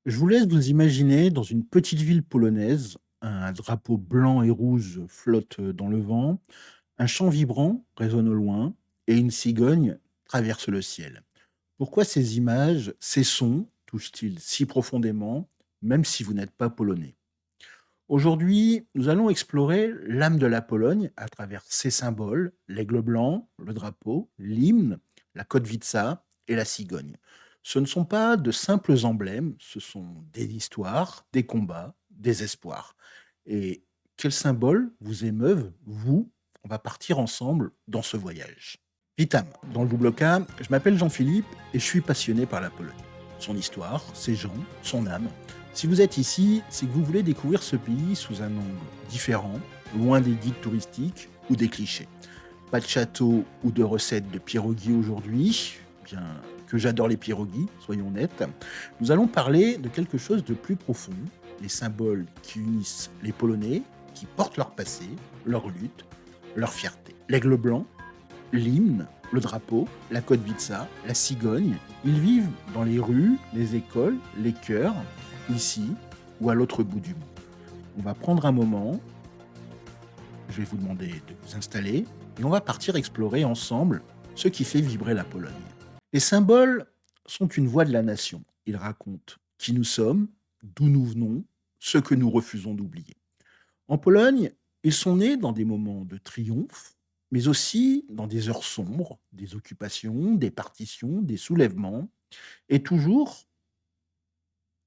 Je vous laisse vous imaginer dans une petite ville polonaise, un drapeau blanc et rouge flotte dans le vent, un chant vibrant résonne au loin et une cigogne traverse le ciel. Pourquoi ces images, ces sons touchent-ils si profondément, même si vous n'êtes pas polonais? Aujourd'hui, nous allons explorer l'âme de la Pologne à travers ses symboles, l'aigle blanc, le drapeau, l'hymne, la Kotwica et la cigogne. Ce ne sont pas de simples emblèmes, ce sont des histoires, des combats, des espoirs. Et quels symboles vous émeuvent, vous? On va partir ensemble dans ce voyage. Vitam, dans le double K, je m'appelle Jean-Philippe et je suis passionné par la Pologne. Son histoire, ses gens, son âme. Si vous êtes ici, c'est que vous voulez découvrir ce pays sous un angle différent, loin des guides touristiques ou des clichés. Pas de château ou de recettes de pierogies aujourd'hui, bien que j'adore les pierogies, soyons honnêtes. Nous allons parler de quelque chose de plus profond, les symboles qui unissent les Polonais, qui portent leur passé, leur lutte, leur fierté. L'aigle blanc, l'hymne, le drapeau, la Kotwica, la cigogne. Ils vivent dans les rues, les écoles, les chœurs, ici ou à l'autre bout du monde. On va prendre un moment, je vais vous demander de vous installer et on va partir explorer ensemble ce qui fait vibrer la Pologne. Les symboles sont une voix de la nation. Ils racontent qui nous sommes, d'où nous venons, ce que nous refusons d'oublier. En Pologne, ils sont nés dans des moments de triomphe, mais aussi dans des heures sombres, des occupations, des partitions, des soulèvements, et toujours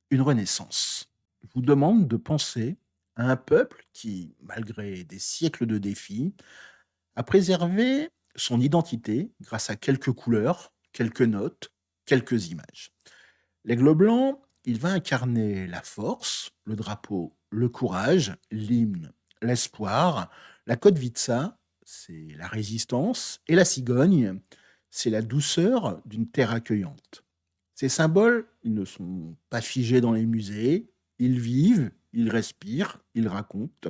une renaissance. Je vous demande de penser à un peuple qui, malgré des siècles de défis, a préservé son identité grâce à quelques couleurs, quelques notes, quelques images. L'aigle blanc, il va incarner la force, le drapeau, le courage, l'hymne, l'espoir. La Kotwica, c'est la résistance. Et la cigogne, c'est la douceur d'une terre accueillante. Ces symboles, ils ne sont pas figés dans les musées. Ils vivent, ils respirent, ils racontent.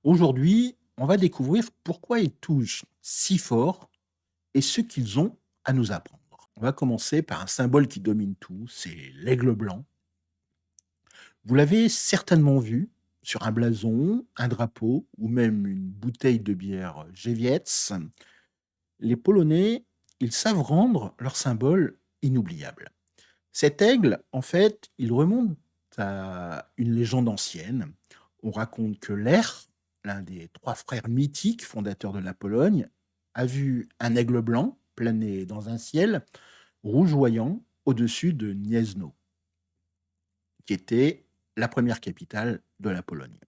Aujourd'hui, on va découvrir pourquoi ils touchent si fort et ce qu'ils ont à nous apprendre. On va commencer par un symbole qui domine tout, c'est l'aigle blanc. Vous l'avez certainement vu sur un blason, un drapeau ou même une bouteille de bière Żywiec. Les Polonais, ils savent rendre leur symbole inoubliable. Cet aigle, en fait, il remonte à une légende ancienne. On raconte que Lech, l'un des trois frères mythiques fondateurs de la Pologne, a vu un aigle blanc planer dans un ciel rougeoyant au-dessus de Gniezno, qui était la première capitale de la Pologne.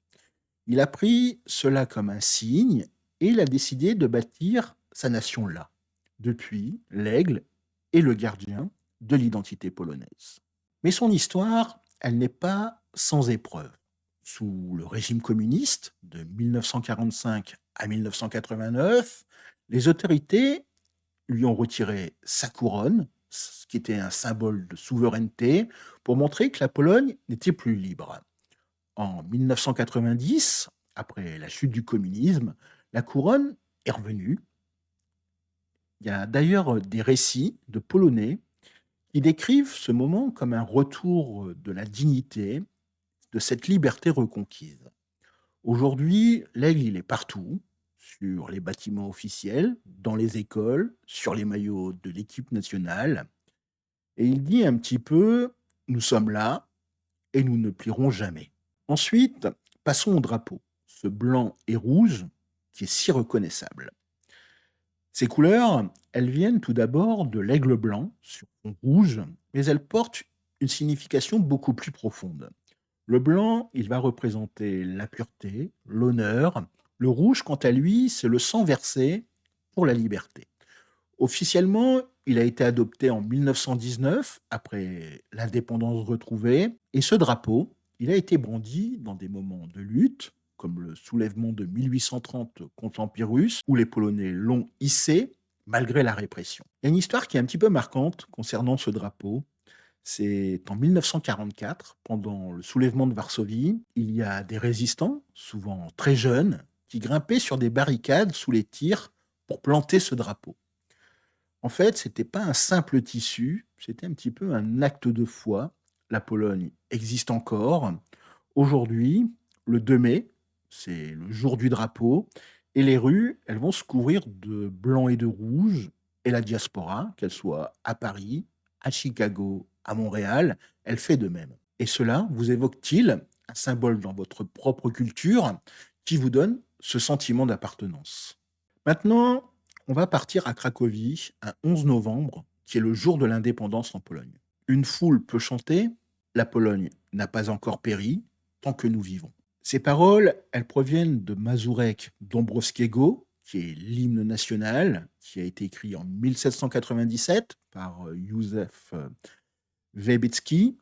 Il a pris cela comme un signe et il a décidé de bâtir sa nation là. Depuis, l'aigle est le gardien de l'identité polonaise. Mais son histoire, elle n'est pas sans épreuve. Sous le régime communiste de 1945 à 1989, les autorités lui ont retiré sa couronne, ce qui était un symbole de souveraineté, pour montrer que la Pologne n'était plus libre. En 1990, après la chute du communisme, la couronne est revenue. Il y a d'ailleurs des récits de Polonais qui décrivent ce moment comme un retour de la dignité, de cette liberté reconquise. Aujourd'hui, l'aigle, il est partout, sur les bâtiments officiels, dans les écoles, sur les maillots de l'équipe nationale. Et il dit un petit peu, nous sommes là et nous ne plierons jamais. Ensuite, passons au drapeau, ce blanc et rouge qui est si reconnaissable. Ces couleurs, elles viennent tout d'abord de l'aigle blanc sur fond rouge, mais elles portent une signification beaucoup plus profonde. Le blanc, il va représenter la pureté, l'honneur. Le rouge, quant à lui, c'est le sang versé pour la liberté. Officiellement, il a été adopté en 1919, après l'indépendance retrouvée, et ce drapeau, il a été brandi dans des moments de lutte, comme le soulèvement de 1830 contre l'Empire russe, où les Polonais l'ont hissé malgré la répression. Il y a une histoire qui est un petit peu marquante concernant ce drapeau. C'est en 1944, pendant le soulèvement de Varsovie, il y a des résistants, souvent très jeunes, qui grimpaient sur des barricades sous les tirs pour planter ce drapeau. En fait, c'était pas un simple tissu, c'était un petit peu un acte de foi. la Pologne existe encore. Aujourd'hui, le 2 mai, c'est le jour du drapeau, et les rues, elles vont se couvrir de blanc et de rouge, et la diaspora, qu'elle soit à Paris, à Chicago, à Montréal, elle fait de même. Et cela vous évoque-t-il un symbole dans votre propre culture qui vous donne ce sentiment d'appartenance? Maintenant, on va partir à Cracovie un 11 novembre, qui est le jour de l'indépendance en Pologne. Une foule peut chanter «La Pologne n'a pas encore péri tant que nous vivons». Ces paroles, elles proviennent de Mazurek Dąbrowskiego, qui est l'hymne national, qui a été écrit en 1797 par Józef Wybicki.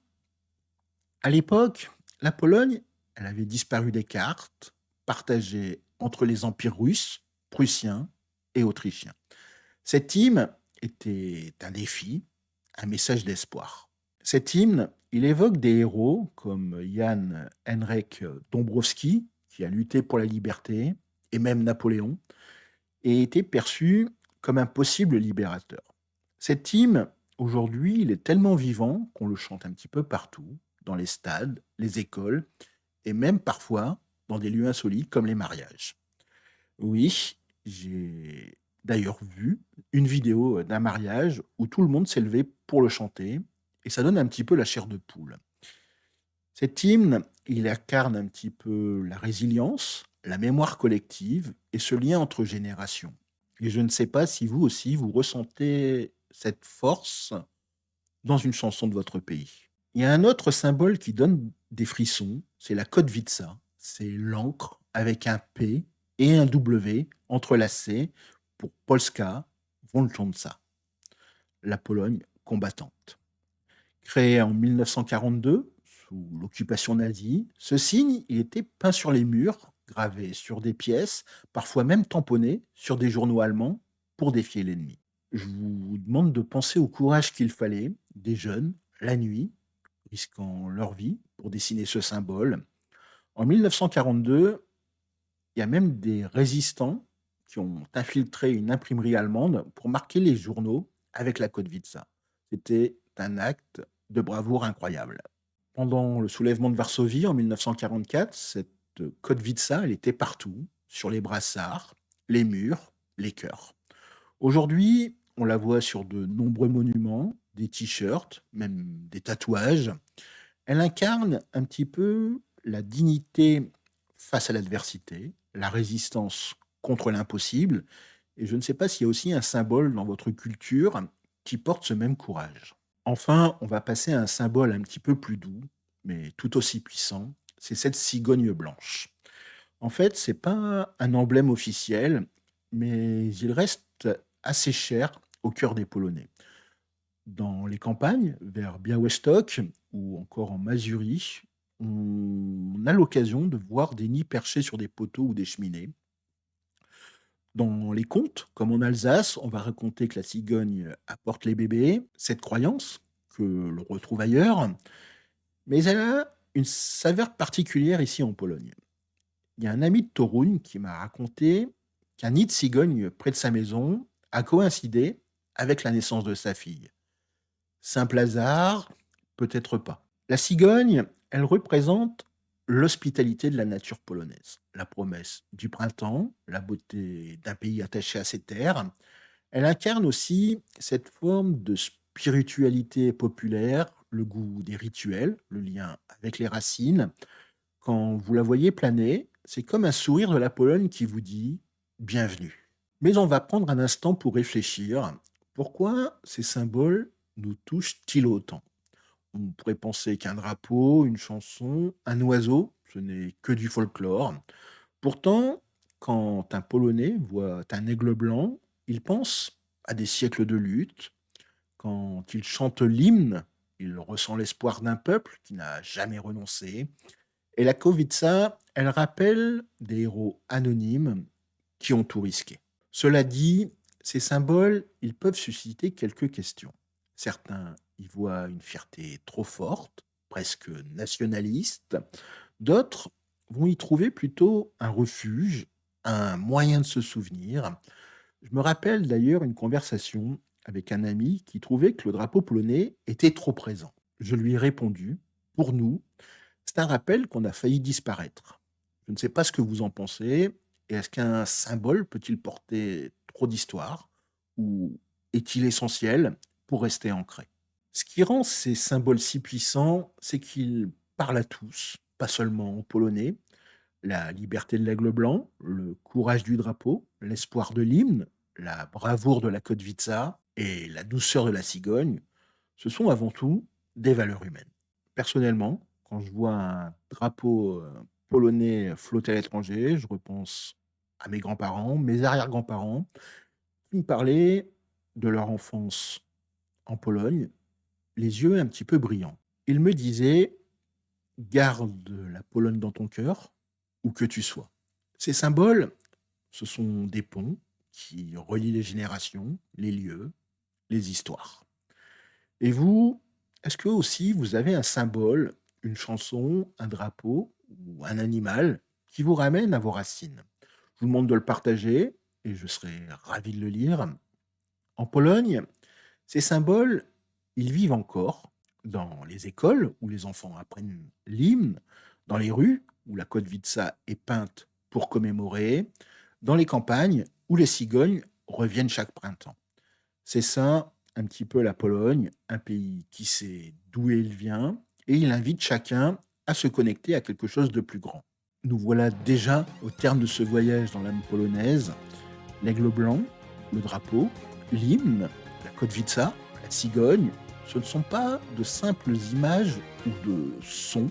À l'époque, la Pologne, elle avait disparu des cartes, partagée entre les empires russes, prussiens et autrichiens. Cet hymne était un défi, un message d'espoir. Cet hymne, il évoque des héros comme Jan Henryk Dąbrowski, qui a lutté pour la liberté, et même Napoléon, et était perçu comme un possible libérateur. Cet hymne, aujourd'hui, il est tellement vivant qu'on le chante un petit peu partout, dans les stades, les écoles, et même parfois dans des lieux insolites comme les mariages. Oui, j'ai d'ailleurs vu une vidéo d'un mariage où tout le monde s'est levé pour le chanter, et ça donne un petit peu la chair de poule. Cet hymne, il incarne un petit peu la résilience, la mémoire collective et ce lien entre générations. Et je ne sais pas si vous aussi, vous ressentez cette force dans une chanson de votre pays. Il y a un autre symbole qui donne des frissons, c'est la Kotwica. C'est l'encre avec un P et un W entrelacés pour Polska Walcząca, la Pologne combattante. Créé en 1942 sous l'occupation nazie, ce signe il était peint sur les murs, gravé sur des pièces, parfois même tamponné sur des journaux allemands pour défier l'ennemi. Je vous demande de penser au courage qu'il fallait des jeunes, la nuit, risquant leur vie pour dessiner ce symbole. En 1942, il y a même des résistants qui ont infiltré une imprimerie allemande pour marquer les journaux avec la Kotwica. C'était un acte de bravoure incroyable. Pendant le soulèvement de Varsovie en 1944, cette Kotwica, elle était partout, sur les brassards, les murs, les cœurs. Aujourd'hui, on la voit sur de nombreux monuments, des t-shirts, même des tatouages. Elle incarne un petit peu la dignité face à l'adversité, la résistance contre l'impossible. Et je ne sais pas s'il y a aussi un symbole dans votre culture qui porte ce même courage. Enfin, on va passer à un symbole un petit peu plus doux, mais tout aussi puissant. C'est cette cigogne blanche. En fait, c'est pas un emblème officiel, mais il reste assez cher au cœur des Polonais. Dans les campagnes, vers Białystok ou encore en Mazurie, on a l'occasion de voir des nids perchés sur des poteaux ou des cheminées. Dans les contes, comme en Alsace, on va raconter que la cigogne apporte les bébés, cette croyance que l'on retrouve ailleurs, mais elle a une saveur particulière ici en Pologne. Il y a un ami de Toruń qui m'a raconté qu'un nid de cigogne près de sa maison a coïncidé avec la naissance de sa fille. Simple hasard, peut-être pas. La cigogne, elle représente l'hospitalité de la nature polonaise, la promesse du printemps, la beauté d'un pays attaché à ses terres. Elle incarne aussi cette forme de spiritualité populaire, le goût des rituels, le lien avec les racines. Quand vous la voyez planer, c'est comme un sourire de la Pologne qui vous dit bienvenue. Mais on va prendre un instant pour réfléchir. Pourquoi ces symboles nous touchent-ils autant? On pourrait penser qu'un drapeau, une chanson, un oiseau, ce n'est que du folklore. Pourtant, quand un Polonais voit un aigle blanc, il pense à des siècles de lutte. Quand il chante l'hymne, il ressent l'espoir d'un peuple qui n'a jamais renoncé. Et la Kotwica, elle rappelle des héros anonymes qui ont tout risqué. Cela dit, ces symboles, ils peuvent susciter quelques questions. Certains y voient une fierté trop forte, presque nationaliste. D'autres vont y trouver plutôt un refuge, un moyen de se souvenir. Je me rappelle d'ailleurs une conversation avec un ami qui trouvait que le drapeau polonais était trop présent. Je lui ai répondu, pour nous, c'est un rappel qu'on a failli disparaître. Je ne sais pas ce que vous en pensez. Et est-ce qu'un symbole peut-il porter trop d'histoire ou est-il essentiel pour rester ancré? Ce qui rend ces symboles si puissants, c'est qu'ils parlent à tous, pas seulement aux Polonais. La liberté de l'aigle blanc, le courage du drapeau, l'espoir de l'hymne, la bravoure de la Kotwica et la douceur de la cigogne, ce sont avant tout des valeurs humaines. Personnellement, quand je vois un drapeau polonais flotter à l'étranger, je repense à mes grands-parents, mes arrière-grands-parents, qui me parlaient de leur enfance en Pologne, les yeux un petit peu brillants. Ils me disaient: garde la Pologne dans ton cœur, où que tu sois. Ces symboles, ce sont des ponts qui relient les générations, les lieux, les histoires. Et vous, est-ce que aussi vous avez un symbole, une chanson, un drapeau ou un animal qui vous ramène à vos racines? Je vous demande de le partager et je serai ravi de le lire. En Pologne, ces symboles, ils vivent encore dans les écoles où les enfants apprennent l'hymne, dans les rues où la Kotwica est peinte pour commémorer, dans les campagnes où les cigognes reviennent chaque printemps. C'est ça, un petit peu la Pologne, un pays qui sait d'où il vient et il invite chacun à se connecter à quelque chose de plus grand. Nous voilà déjà au terme de ce voyage dans l'âme polonaise. L'aigle blanc, le drapeau, l'hymne, la Kotwica, la cigogne, ce ne sont pas de simples images ou de sons.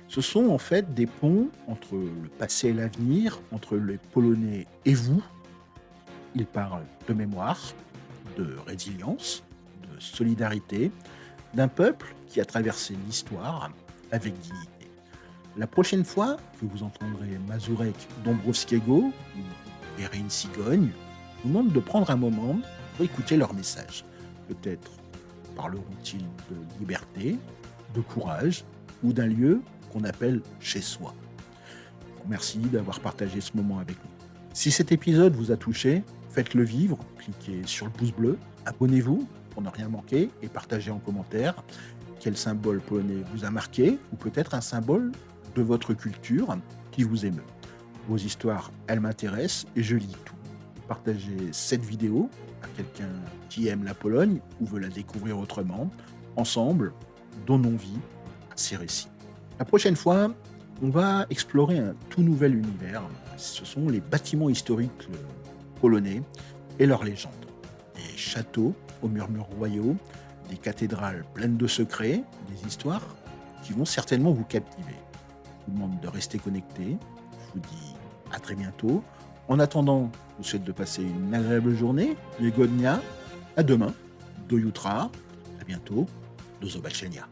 Ce sont en fait des ponts entre le passé et l'avenir, entre les Polonais et vous. Ils parlent de mémoire, de résilience, de solidarité, d'un peuple qui a traversé l'histoire avec dignité. La prochaine fois que vous entendrez Mazurek Dąbrowskiego ou Erin Cigogne, je vous demande de prendre un moment pour écouter leur message. Peut-être parleront-ils de liberté, de courage ou d'un lieu qu'on appelle chez soi. Merci d'avoir partagé ce moment avec nous. Si cet épisode vous a touché, faites-le vivre, cliquez sur le pouce bleu, abonnez-vous pour ne rien manquer et partagez en commentaire quel symbole polonais vous a marqué ou peut-être un symbole de votre culture qui vous émeut. Vos histoires, elles m'intéressent et je lis tout. Partagez cette vidéo à quelqu'un qui aime la Pologne ou veut la découvrir autrement. Ensemble, donnons vie à ces récits. La prochaine fois, on va explorer un tout nouvel univers. Ce sont les bâtiments historiques polonais et leurs légendes. Des châteaux aux murmures royaux, des cathédrales pleines de secrets, des histoires qui vont certainement vous captiver. Je vous demande de rester connecté. Je vous dis à très bientôt. En attendant, je vous souhaite de passer une agréable journée. Yegodnia, à demain. Do jutra. À bientôt. Do zobaczenia.